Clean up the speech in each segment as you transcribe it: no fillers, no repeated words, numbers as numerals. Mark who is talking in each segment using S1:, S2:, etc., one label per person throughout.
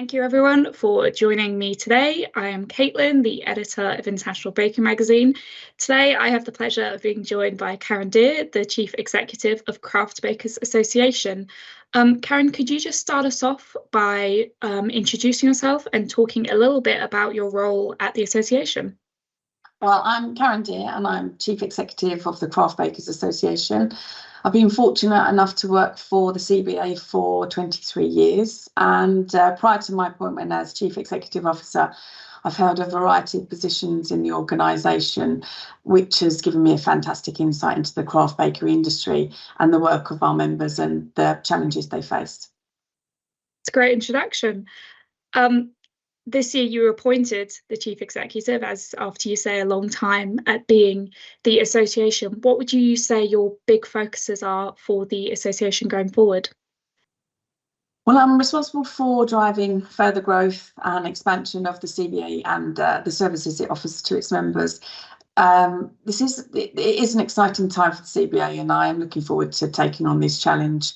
S1: Thank you everyone for joining me today. I am Caitlin, the editor of International Baking Magazine. Today I have the pleasure of being joined by Karen Deer, the Chief Executive of Craft Bakers Association. Karen, could you just start us off by introducing yourself and talking a little bit about your role at the association?
S2: Well, I'm Karen Deer and I'm Chief Executive of the Craft Bakers Association. I've been fortunate enough to work for the CBA for 23 years, and prior to my appointment as Chief Executive Officer, I've held a variety of positions in the organisation, which has given me a fantastic insight into the craft bakery industry and the work of our members and the challenges they faced.
S1: It's a great introduction. This year you were appointed the Chief Executive, as after you say a long time at being the association. What would you say your big focuses are for the association going forward?
S2: Well, I'm responsible for driving further growth and expansion of the CBA and the services it offers to its members. It is an exciting time for the CBA, and I am looking forward to taking on this challenge.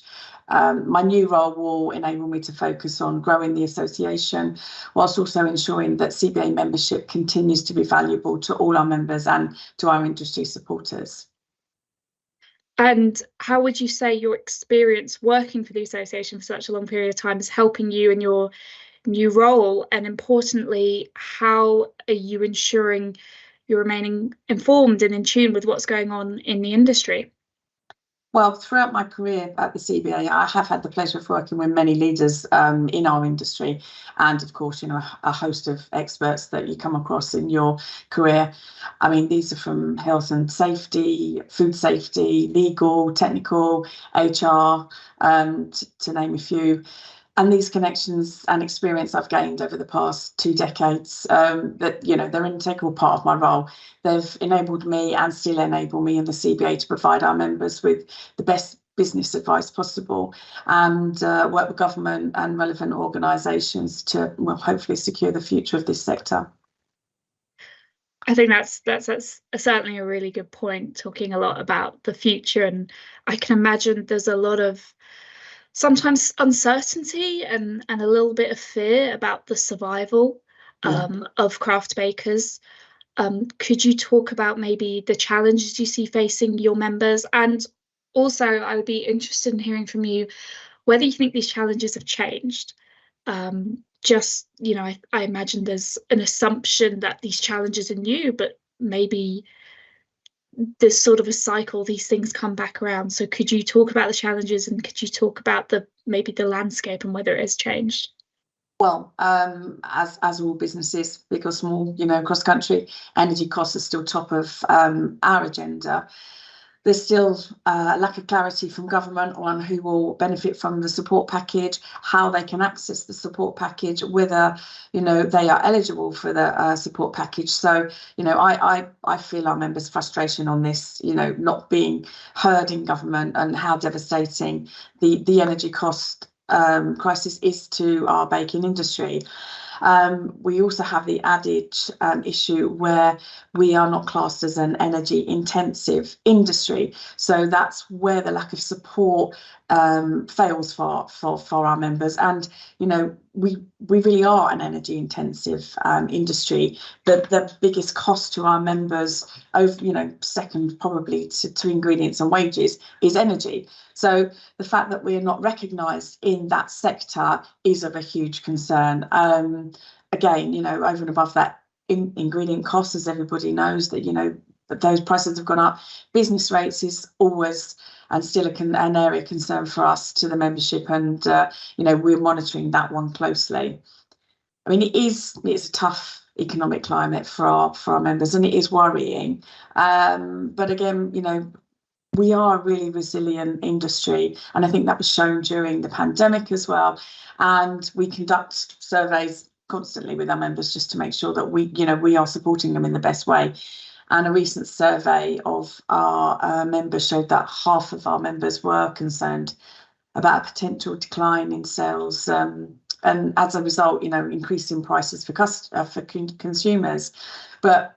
S2: My new role will enable me to focus on growing the association, whilst also ensuring that CBA membership continues to be valuable to all our members and to our industry supporters.
S1: And how would you say your experience working for the association for such a long period of time is helping you in your new role? And importantly, how are you ensuring you're remaining informed and in tune with what's going on in the industry?
S2: Well, throughout my career at the CBA, I have had the pleasure of working with many leaders in our industry, and of course, a host of experts that you come across in your career. I mean, these are from health and safety, food safety, legal, technical, HR, to name a few. And these connections and experience I've gained over the past 2 decades, they're an integral part of my role. They've enabled me and still enable me in the CBA to provide our members with the best business advice possible and work with government and relevant organisations to, hopefully secure the future of this sector.
S1: I think that's certainly a really good point, talking a lot about the future. And I can imagine there's a lot of sometimes uncertainty and a little bit of fear about the survival of craft bakers. Could you talk about maybe the challenges you see facing your members? And also, I would be interested in hearing from you whether you think these challenges have changed. I imagine there's an assumption that these challenges are new, but maybe there's sort of a cycle, these things come back around. So could you talk about the challenges, and could you talk about maybe the landscape and whether it has changed?
S2: Well, as all businesses, big or small, across the country, energy costs are still top of our agenda. There's still a lack of clarity from government on who will benefit from the support package, how they can access the support package, whether they are eligible for the support package. So I feel our members' frustration on this, not being heard in government, and how devastating the energy cost crisis is to our baking industry. We also have the added issue where we are not classed as an energy intensive industry. So that's where the lack of support fails for our members. And, we really are an energy intensive industry. The biggest cost to our members, second probably to ingredients and wages, is energy. So the fact that we are not recognised in that sector is of a huge concern. Again, over and above that, ingredient costs, as everybody knows, that those prices have gone up. Business rates is always and still an area of concern for us to the membership, and we're monitoring that one closely. I mean, it's a tough economic climate for our members, and it is worrying. But again, we are a really resilient industry, and I think that was shown during the pandemic as well. And we conduct surveys constantly with our members just to make sure that we are supporting them in the best way. And a recent survey of our members showed that half of our members were concerned about a potential decline in sales, and as a result, increasing prices for consumers. But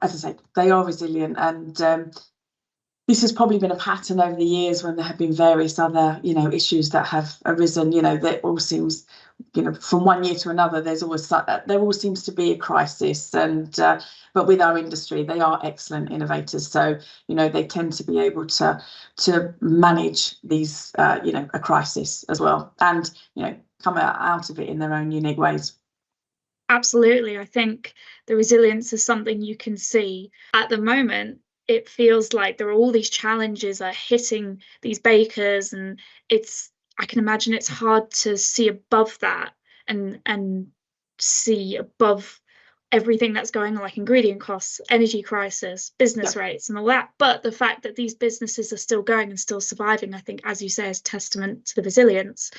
S2: as I say, they are resilient, and this has probably been a pattern over the years when there have been various other, issues that have arisen. That all seems from one year to another, there always seems to be a crisis. And but with our industry, they are excellent innovators. So, they tend to be able to manage these, a crisis as well, and, come out of it in their own unique ways.
S1: Absolutely. I think the resilience is something you can see at the moment. It feels like there are all these challenges are hitting these bakers, and I can imagine it's hard to see above that and see above everything that's going on, like ingredient costs, energy crisis, business rates, and all that. But the fact that these businesses are still going and still surviving, I think, as you say, is testament to the resilience.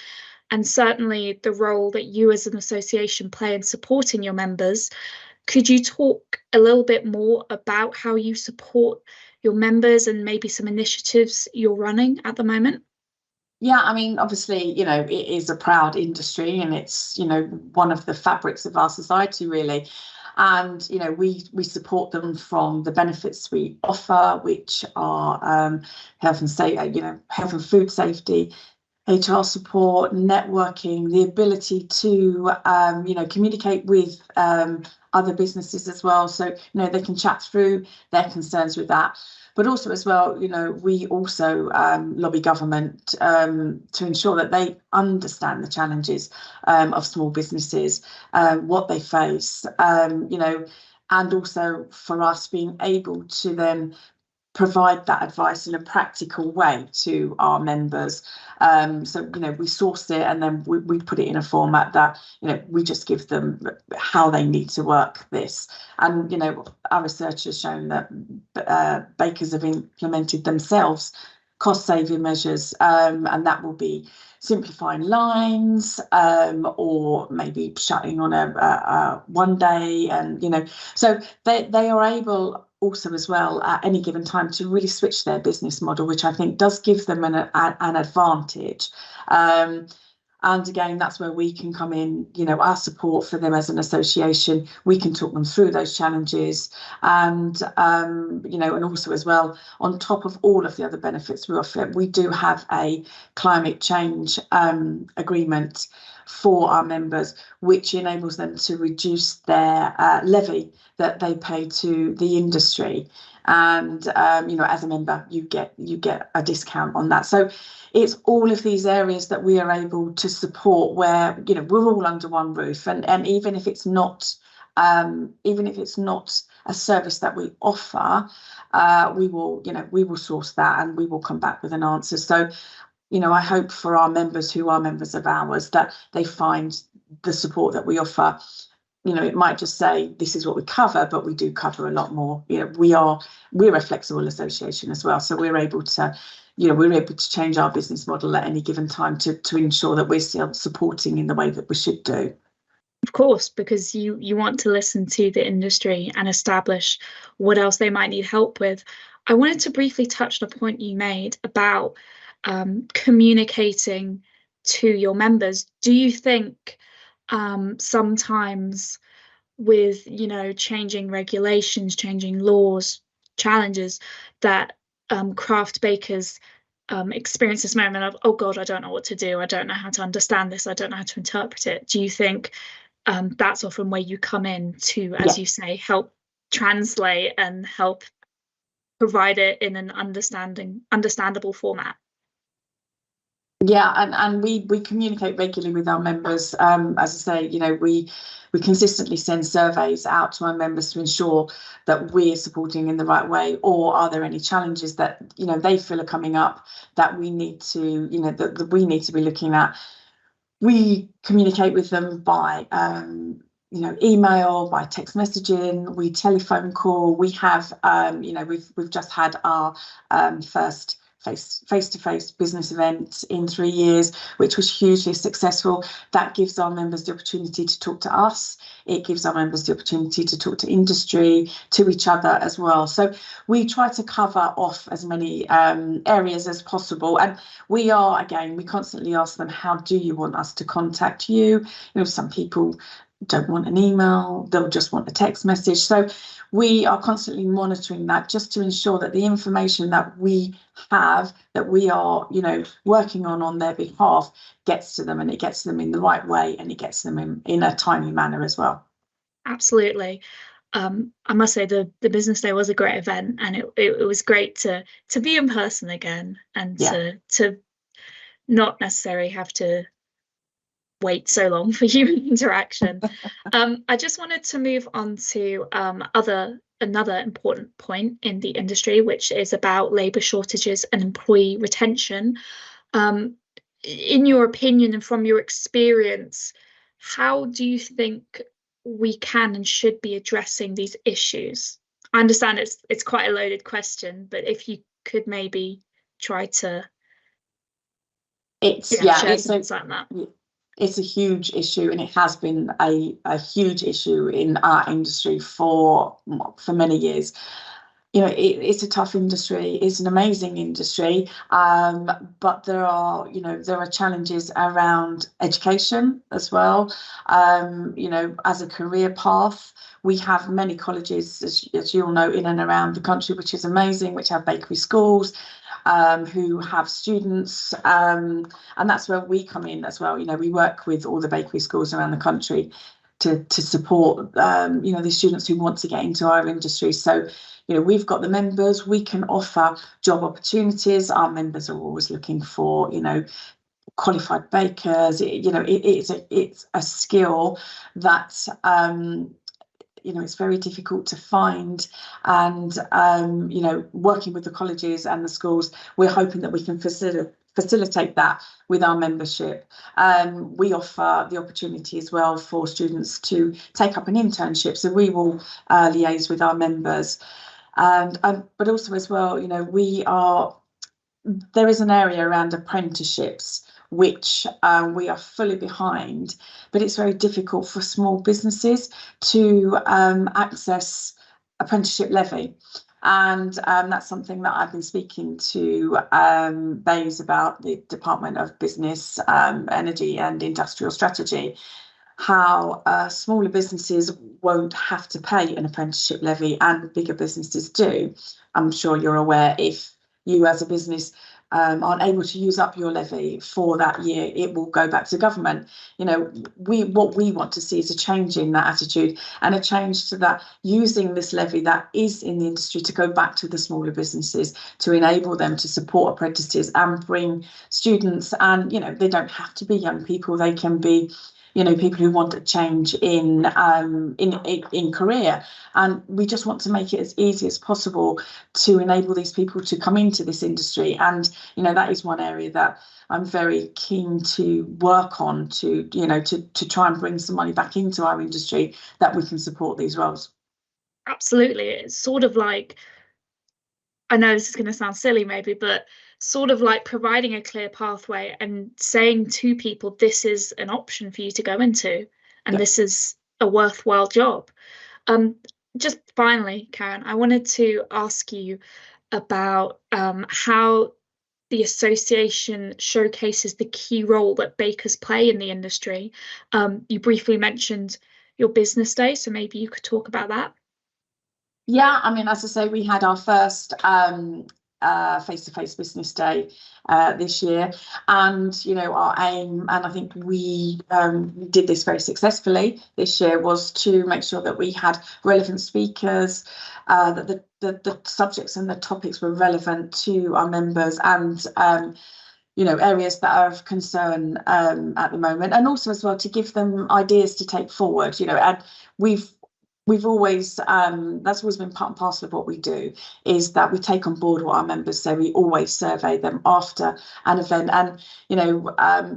S1: And certainly the role that you as an association play in supporting your members. Could you talk a little bit more about how you support your members and maybe some initiatives you're running at the moment?
S2: Yeah, I mean, obviously, it is a proud industry, and it's, one of the fabrics of our society, really. And, we support them from the benefits we offer, which are health and food safety, HR support, networking, the ability to, communicate with other businesses as well. So, they can chat through their concerns with that. But also as well, we also lobby government to ensure that they understand the challenges of small businesses, what they face, and also for us being able to then provide that advice in a practical way to our members. So, we source it, and then we put it in a format that, we just give them how they need to work this. And, our research has shown that bakers have implemented themselves cost-saving measures, and that will be simplifying lines, or maybe shutting on a one day, and so they are able also as well at any given time to really switch their business model, which I think does give them an advantage. And again, that's where we can come in, our support for them as an association. We can talk them through those challenges, and and also as well, on top of all of the other benefits we offer, we do have a climate change agreement for our members, which enables them to reduce their levy that they pay to the industry. And as a member, you get a discount on that. So it's all of these areas that we are able to support, where we're all under one roof, and even if it's not a service that we offer, we will source that, and we will come back with an answer. So I hope for our members who are members of ours that they find the support that we offer. It might just say this is what we cover, but we do cover a lot more. We're a flexible association as well, so we're able to change our business model at any given time to ensure that we're still supporting in the way that we should do.
S1: Of course, because you want to listen to the industry and establish what else they might need help with. I wanted to briefly touch on a point you made about communicating to your members. Do you think sometimes with changing regulations, changing laws, challenges, that craft bakers experience this moment of, oh God, I don't know what to do, I don't know how to understand this, I don't know how to interpret it? Do you think that's often where you come in to, as you say, help translate and help provide it in an understandable format?
S2: Yeah, and we communicate regularly with our members. As I say, we consistently send surveys out to our members to ensure that we're supporting in the right way, or are there any challenges that they feel are coming up that we need to that we need to be looking at. We communicate with them by email, by text messaging, we telephone call. We have we've just had our first face-to-face business event in 3 years, which was hugely successful. That gives our members the opportunity to talk to us. It gives our members the opportunity to talk to industry, to each other as well. So we try to cover off as many areas as possible. And we constantly ask them, how do you want us to contact you? Some people don't want an email, they'll just want a text message. So we are constantly monitoring that just to ensure that the information that we have, that we are, working on their behalf, gets to them, and it gets to them in the right way, and it gets to them in a timely manner as well.
S1: Absolutely. I must say the business day was a great event, and it was great to be in person again, and
S2: Yeah.
S1: to not necessarily have to wait so long for human interaction. I just wanted to move on to another important point in the industry, which is about labour shortages and employee retention. In your opinion and from your experience, how do you think we can and should be addressing these issues? I understand it's quite a loaded question, but if you could maybe try to share some insight on that.
S2: It's a huge issue, and it has been a huge issue in our industry for many years. It's a tough industry. It's an amazing industry, but there are challenges around education as well. As a career path, we have many colleges, as you all know, in and around the country, which is amazing, which have bakery schools, who have students, and that's where we come in as well. We work with all the bakery schools around the country to support the students who want to get into our industry. So we've got the members, we can offer job opportunities. Our members are always looking for qualified bakers. It's a skill that it's very difficult to find, and working with the colleges and the schools, we're hoping that we can facilitate that with our membership. We offer the opportunity as well for students to take up an internship, so we will liaise with our members, but also as well, there is an area around apprenticeships which we are fully behind, but it's very difficult for small businesses to access apprenticeship levy. And that's something that I've been speaking to BEIS about, the Department of Business, Energy and Industrial Strategy, how smaller businesses won't have to pay an apprenticeship levy and bigger businesses do. I'm sure you're aware, if you as a business aren't able to use up your levy for that year, it will go back to government. What we want to see is a change in that attitude, and a change to that, using this levy that is in the industry to go back to the smaller businesses, to enable them to support apprentices and bring students. And they don't have to be young people, they can be people who want a change in career, and we just want to make it as easy as possible to enable these people to come into this industry. And that is one area that I'm very keen to work on, to try and bring some money back into our industry, that we can support these roles.
S1: Absolutely. It's sort of like, I know this is going to sound silly maybe, but sort of like providing a clear pathway and saying to people, this is an option for you to go into, and this is a worthwhile job. Just finally, Karen, I wanted to ask you about how the association showcases the key role that bakers play in the industry. You briefly mentioned your business day, so maybe you could talk about that.
S2: Yeah, I mean, as I say, we had our first face-to-face business day this year, and our aim, and I think we did this very successfully this year, was to make sure that we had relevant speakers, that the subjects and the topics were relevant to our members, and areas that are of concern at the moment, and also as well to give them ideas to take forward. And we've always, that's always been part and parcel of what we do, is that we take on board what our members say. We always survey them after an event, and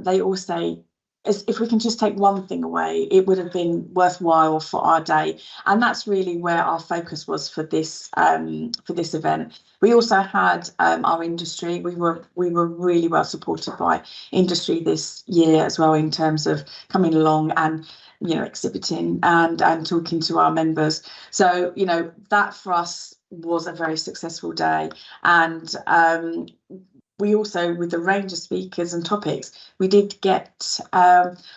S2: they all say, if we can just take one thing away, it would have been worthwhile for our day. And that's really where our focus was for this event. We also had our industry. We were really well supported by industry this year as well, in terms of coming along and exhibiting and talking to our members. So that for us was a very successful day, and we also, with the range of speakers and topics, we did get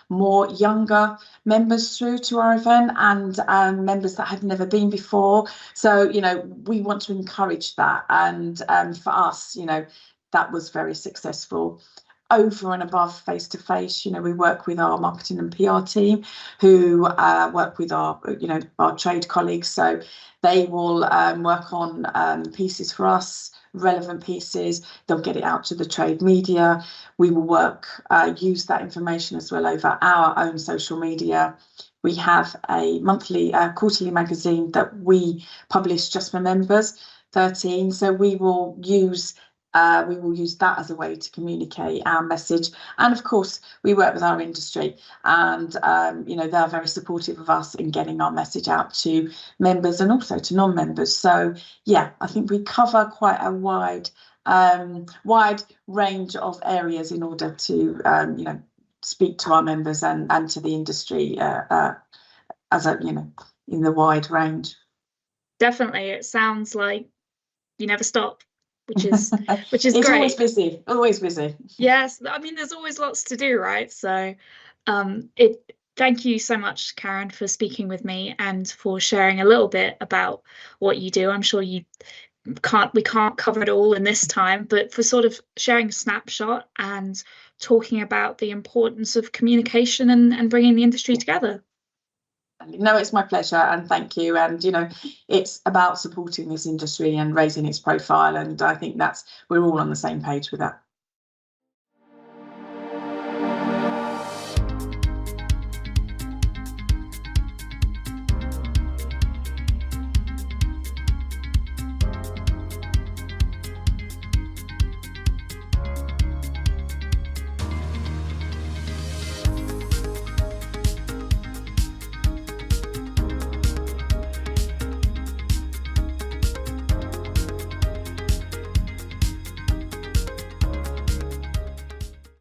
S2: more younger members through to our event, and members that had never been before. So, you know, we want to encourage that. And for us, you know, that was very successful. Over and above face-to-face, you know, we work with our marketing and PR team, who work with our, you know, our trade colleagues. So they will work on pieces for us, relevant pieces. They'll get it out to the trade media. We will work, use that information as well over our own social media. We have a monthly, quarterly magazine that we publish just for members, 13. So we will use that as a way to communicate our message. And of course, we work with our industry, and you know, they're very supportive of us in getting our message out to members and also to non-members. So yeah, I think we cover quite a wide range of areas in order to you know, speak to our members and to the industry as a, you know, in the wide range.
S1: Definitely, it sounds like you never stop, which is
S2: it's
S1: great.
S2: Always busy, always busy.
S1: Yes, I mean, there's always lots to do, right? So thank you so much, Karen, for speaking with me and for sharing a little bit about what you do. I'm sure we can't cover it all in this time, but for sort of sharing a snapshot and talking about the importance of communication and bringing the industry together.
S2: No, it's my pleasure, and thank you. And you know, it's about supporting this industry and raising its profile, and I think we're all on the same page with that.